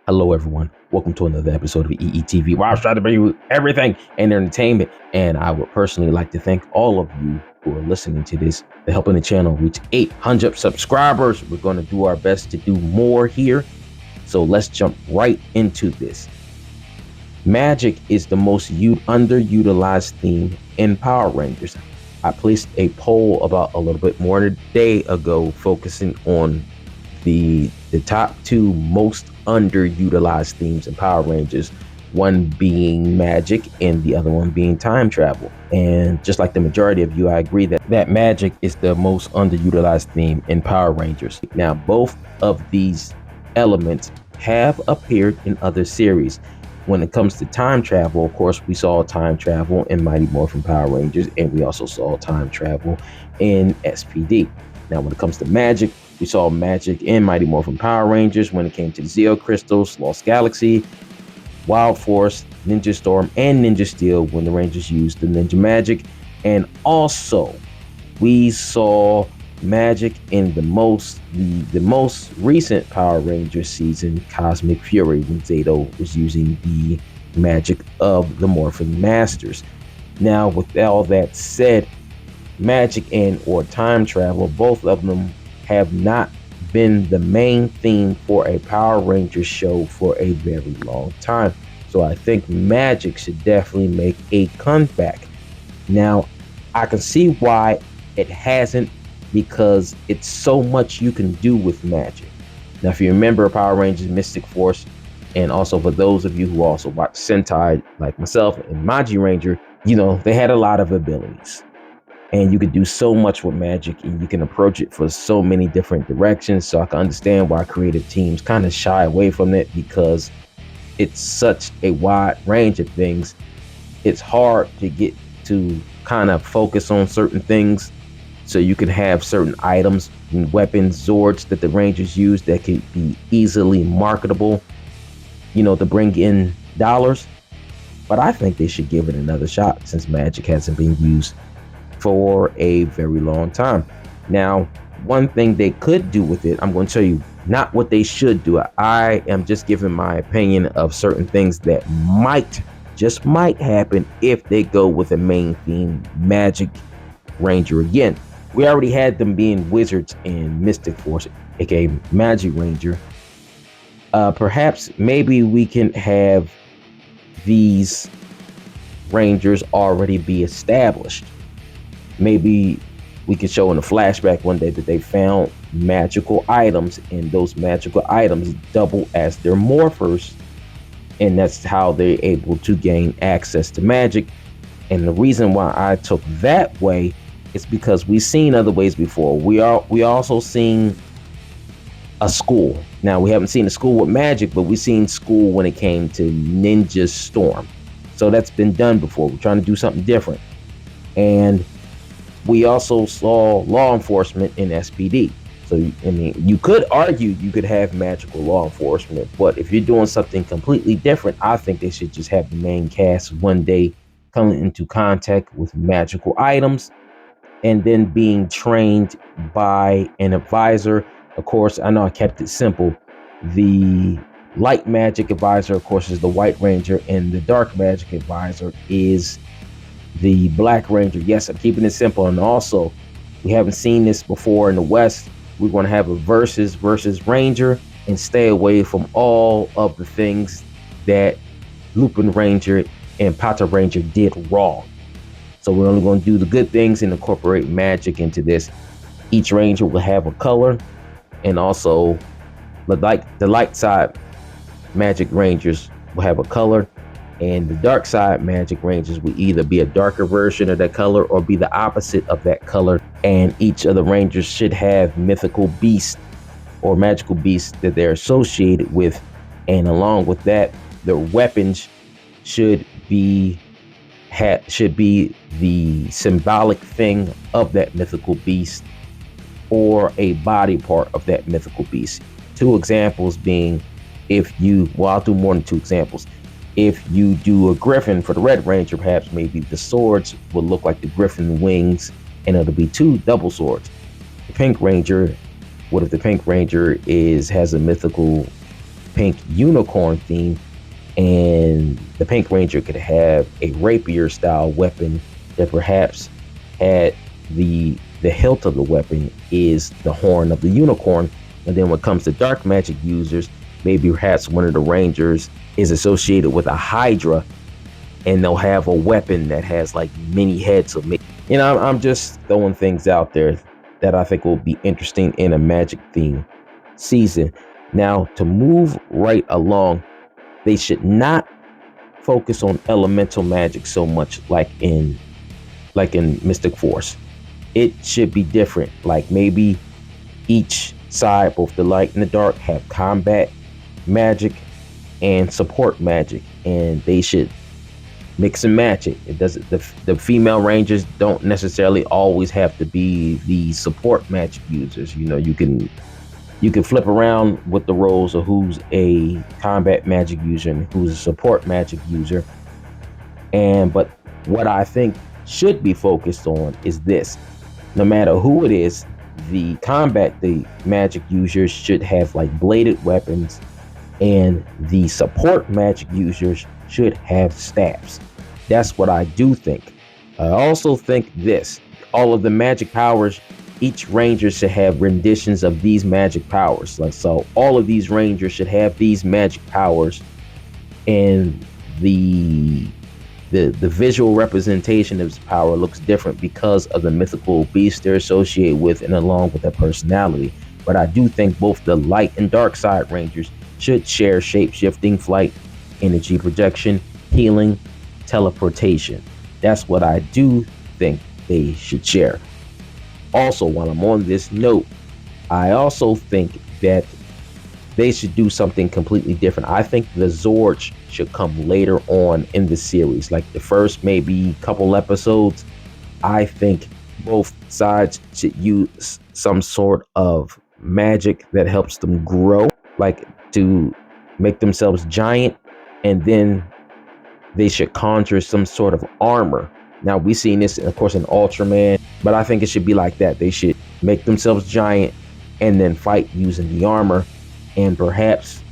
Hello, everyone. Welcome to another episode of EETV, where I try to bring you everything and entertainment. And I would personally like to thank all of you who are listening to this, for helping the channel reach 800 subscribers. We're going to do our best to do more here. So let's jump right into this. Magic is the most underutilized theme in Power Rangers. I placed a poll about a little bit more than a day ago, focusing on the top two most underutilized themes in Power Rangers, one being magic and the other one being time travel. And just like the majority of you, I agree that magic is the most underutilized theme in Power Rangers. Now, both of these elements have appeared in other series. When it comes to time travel, of course, we saw time travel in Mighty Morphin Power Rangers, and we also saw time travel in SPD. Now, when it comes to magic, we saw magic in Mighty Morphin Power Rangers when it came to the Zeo Crystals, Lost Galaxy, Wild Force, Ninja Storm, and Ninja Steel when the Rangers used the Ninja Magic. And also, we saw magic in the most recent Power Rangers season, Cosmic Fury, when Zato was using the magic of the Morphin Masters. Now, with all that said, magic and or time travel, both of them have not been the main theme for a Power Rangers show for a very long time. So I think magic should definitely make a comeback. Now, I can see why it hasn't, because it's so much you can do with magic. Now, if you remember Power Rangers Mystic Force, and also for those of you who also watch Sentai like myself and Magi Ranger, they had a lot of abilities. And you could do so much with magic, and you can approach it for so many different directions. So I can understand why creative teams kind of shy away from it, because it's such a wide range of things. It's hard to get to kind of focus on certain things. So you can have certain items and weapons, Zords that the Rangers use that could be easily marketable, to bring in dollars. But I think they should give it another shot, since magic hasn't been used for a very long time. Now, one thing they could do with it, I'm going to tell you not what they should do. I am just giving my opinion of certain things that just might happen if they go with a main theme Magic Ranger again. We already had them being wizards in Mystic Force, aka Magic Ranger. Perhaps maybe we can have these Rangers already be established. Maybe we could show in a flashback one day that they found magical items, and those magical items double as their morphers, and that's how they're able to gain access to magic. And the reason why I took that way is because we've seen other ways before. We also seen a school. Now, we haven't seen a school with magic, but we've seen school when it came to Ninja Storm. So that's been done before. We're trying to do something different. And we also saw law enforcement in SPD. So, you could argue you could have magical law enforcement, but if you're doing something completely different, I think they should just have the main cast one day coming into contact with magical items and then being trained by an advisor. Of course, I know I kept it simple. The light magic advisor, of course, is the White Ranger, and the dark magic advisor is the Black Ranger. Yes, I'm keeping it simple. And also, we haven't seen this before in the West. We're going to have a versus Ranger, and stay away from all of the things that Lupin Ranger and Pata Ranger did wrong. So we're only going to do the good things and incorporate magic into this. Each Ranger will have a color, and also the light side Magic Rangers will have a color, and the dark side Magic Rangers will either be a darker version of that color or be the opposite of that color. And each of the Rangers should have mythical beasts or magical beasts that they're associated with. And along with that, their weapons should be the symbolic thing of that mythical beast, or a body part of that mythical beast. Two examples being, I'll do more than two examples. If you do a griffin for the Red Ranger, perhaps maybe the swords will look like the griffin wings, and it'll be two double swords. The Pink Ranger, what if the Pink Ranger has a mythical pink unicorn theme, and the Pink Ranger could have a rapier style weapon that perhaps had the hilt of the weapon is the horn of the unicorn. And then when it comes to dark magic users, maybe perhaps one of the Rangers is associated with a Hydra, and they'll have a weapon that has like many heads. So, I'm just throwing things out there that I think will be interesting in a magic theme season. Now, to move right along, they should not focus on elemental magic so much like in Mystic Force. It should be different. Like maybe each side, both the light and the dark, have combat magic and support magic, and they should mix and match it. It doesn't. The female Rangers don't necessarily always have to be the support magic users. You can flip around with the roles of who's a combat magic user and who's a support magic user. But what I think should be focused on is this: no matter who it is, the magic users should have like bladed weapons, and the support magic users should have staffs. That's what I do think. I also think this: all of the magic powers, each ranger should have renditions of these magic powers. Like, so all of these rangers should have these magic powers, and the visual representation of his power looks different because of the mythical beast they're associated with, and along with their personality. But I do think both the light and dark side rangers should share shape-shifting, flight, energy projection, healing, teleportation. That's what I do think they should share. Also, while I'm on this note, I also think that they should do something completely different. I think the Zords should come later on in the series, like the first maybe couple episodes. I think both sides should use some sort of magic that helps them grow, like to make themselves giant, and then they should conjure some sort of armor. Now, we've seen this, of course, in Ultraman, but I think it should be like that. They should make themselves giant and then fight using the armor, and perhaps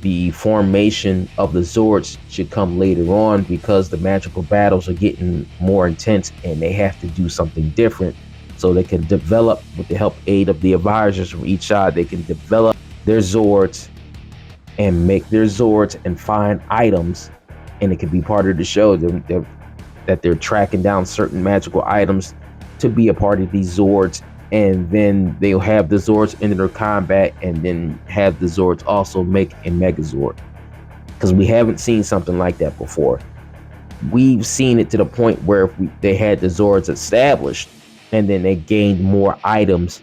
the formation of the Zords should come later on because the magical battles are getting more intense and they have to do something different. So they can develop, with the aid of the advisors from each side, they can develop their Zords and make their Zords and find items. And it could be part of the show that they're tracking down certain magical items to be a part of these Zords. And then they'll have the Zords enter their combat, and then have the Zords also make a Megazord. Because we haven't seen something like that before. We've seen it to the point where they had the Zords established, and then they gained more items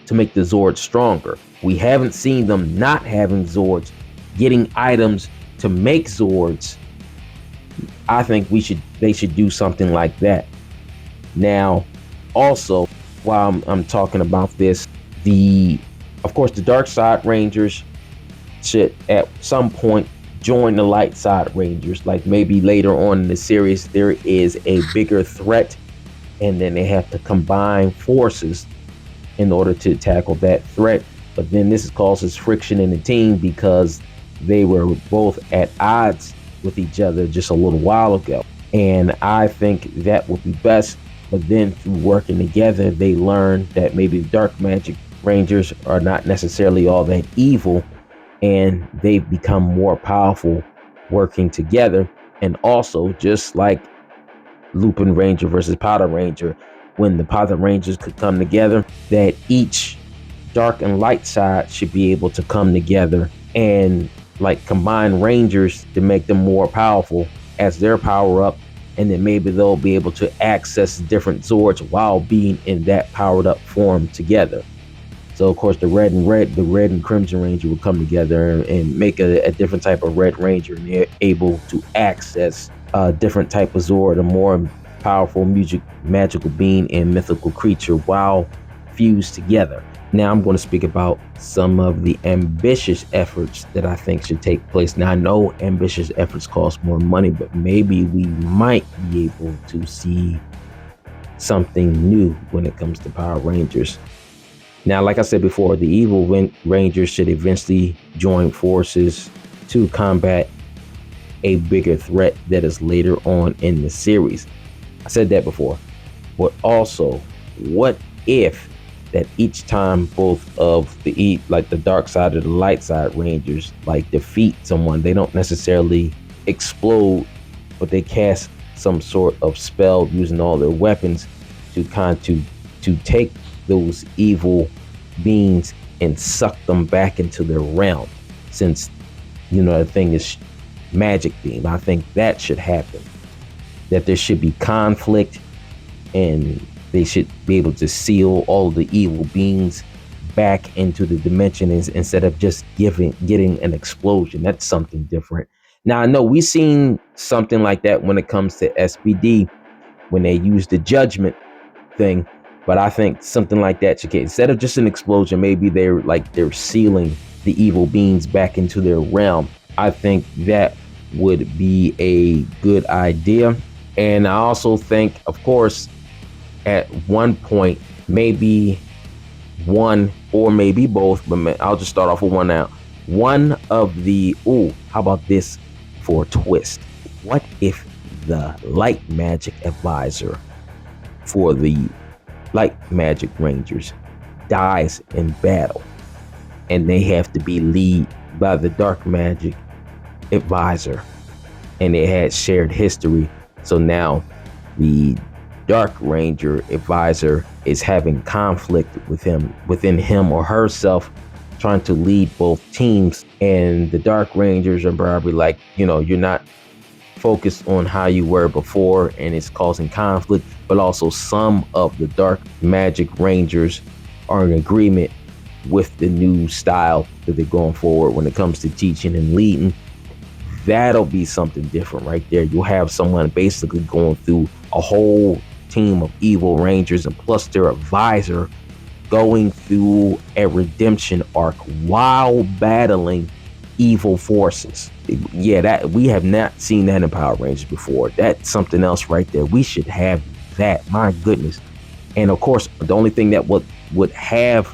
to make the Zords stronger. We haven't seen them not having Zords, getting items to make Zords. I think they should do something like that. Now, also, while I'm talking about this, of course, the Dark Side Rangers should at some point join the Light Side Rangers. Like maybe later on in the series, there is a bigger threat, and then they have to combine forces in order to tackle that threat. But then this causes friction in the team because they were both at odds with each other just a little while ago. And I think that would be best. But then through working together, they learn that maybe the Dark Magic Rangers are not necessarily all that evil, and they become more powerful working together. And also, just like Lupin Ranger versus Powder Ranger, when the Powder Rangers could come together, that each dark and light side should be able to come together and like combine Rangers to make them more powerful as their power up. And then maybe they'll be able to access different Zords while being in that powered up form together. So of course the red and crimson Ranger will come together and make a different type of red Ranger, and they're able to access a different type of Zord, a more powerful magical being and mythical creature while fused together. Now I'm going to speak about some of the ambitious efforts that I think should take place. Now I know ambitious efforts cost more money, but maybe we might be able to see something new when it comes to Power Rangers. Now, like I said before, the evil Rangers should eventually join forces to combat a bigger threat that is later on in the series. I said that before. But also, what if that each time both of the dark side or the light side Rangers like defeat someone, they don't necessarily explode, but they cast some sort of spell using all their weapons to take those evil beings and suck them back into their realm. Since the thing is magic beam, I think that should happen. That there should be conflict, and they should be able to seal all the evil beings back into the dimension instead of just getting an explosion. That's something different. Now, I know we've seen something like that when it comes to SBD when they use the judgment thing, but I think something like that should get, instead of just an explosion, maybe they're sealing the evil beings back into their realm. I think that would be a good idea. And I also think, of course, at one point, maybe one or maybe both, but I'll just start off with one now. One of the, how about this for a twist? What if the light magic advisor for the light magic rangers dies in battle and they have to be led by the dark magic advisor, and they had shared history? So now the Dark Ranger advisor is having conflict within him or herself, trying to lead both teams, and the Dark Rangers are probably like, you're not focused on how you were before, and it's causing conflict. But also some of the Dark Magic Rangers are in agreement with the new style that they're going forward when it comes to teaching and leading. That'll be something different right there. You'll have someone basically going through a whole team of evil rangers, and plus their advisor going through a redemption arc while battling evil forces. Yeah, that we have not seen that in Power Rangers before. That's something else right there. We should have that. My goodness. And of course, the only thing that would have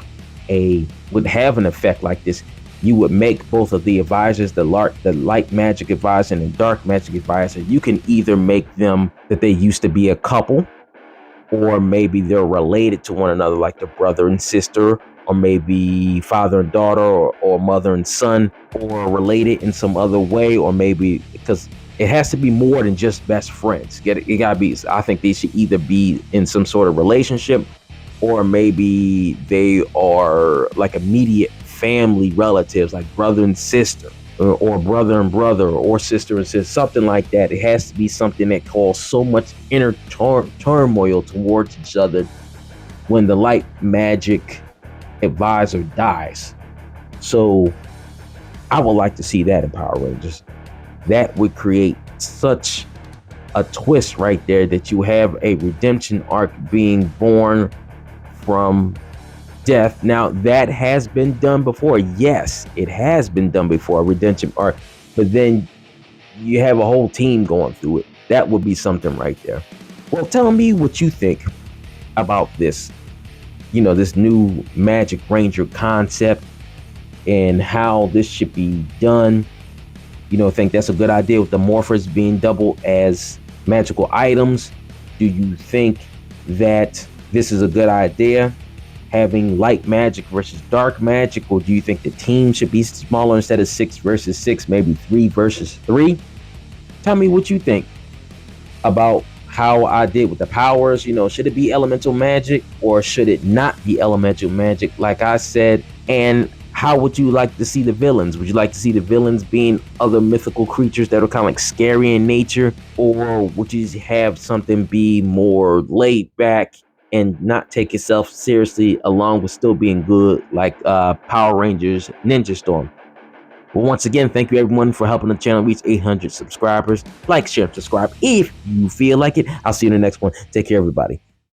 an effect like this, you would make both of the advisors, the light magic advisor and the dark magic advisor, you can either make them that they used to be a couple, or maybe they're related to one another, like the brother and sister, or maybe father and daughter, or mother and son, or related in some other way, or maybe, because it has to be more than just best friends. It gotta be, I think they should either be in some sort of relationship, or maybe they are like immediate family relatives, like brother and sister, or brother and brother, or sister and sister, something like that. It has to be something that causes so much inner turmoil towards each other when the light magic advisor dies. So I would like to see that in Power Rangers. That would create such a twist right there, that you have a redemption arc being born from death. Now, that has been done before. Yes, it has been done before, a redemption arc. But then you have a whole team going through it. That would be something right there. Well, tell me what you think about this. This new Magic Ranger concept and how this should be done. Think that's a good idea with the morphers being doubled as magical items. Do you think that this is a good idea, having light magic versus dark magic, or do you think the team should be smaller, instead of 6 versus 6, maybe 3 versus 3? Tell me what you think about how I did with the powers. Should it be elemental magic, or should it not be elemental magic, like I said? And how would you like to see the villains? Would you like to see the villains being other mythical creatures that are kind of like scary in nature, or would you have something be more laid back and not take itself seriously, along with still being good, like Power Rangers Ninja Storm? Well, once again, thank you everyone for helping the channel reach 800 subscribers. Like, share, subscribe if you feel like it. I'll see you in the next one. Take care, everybody.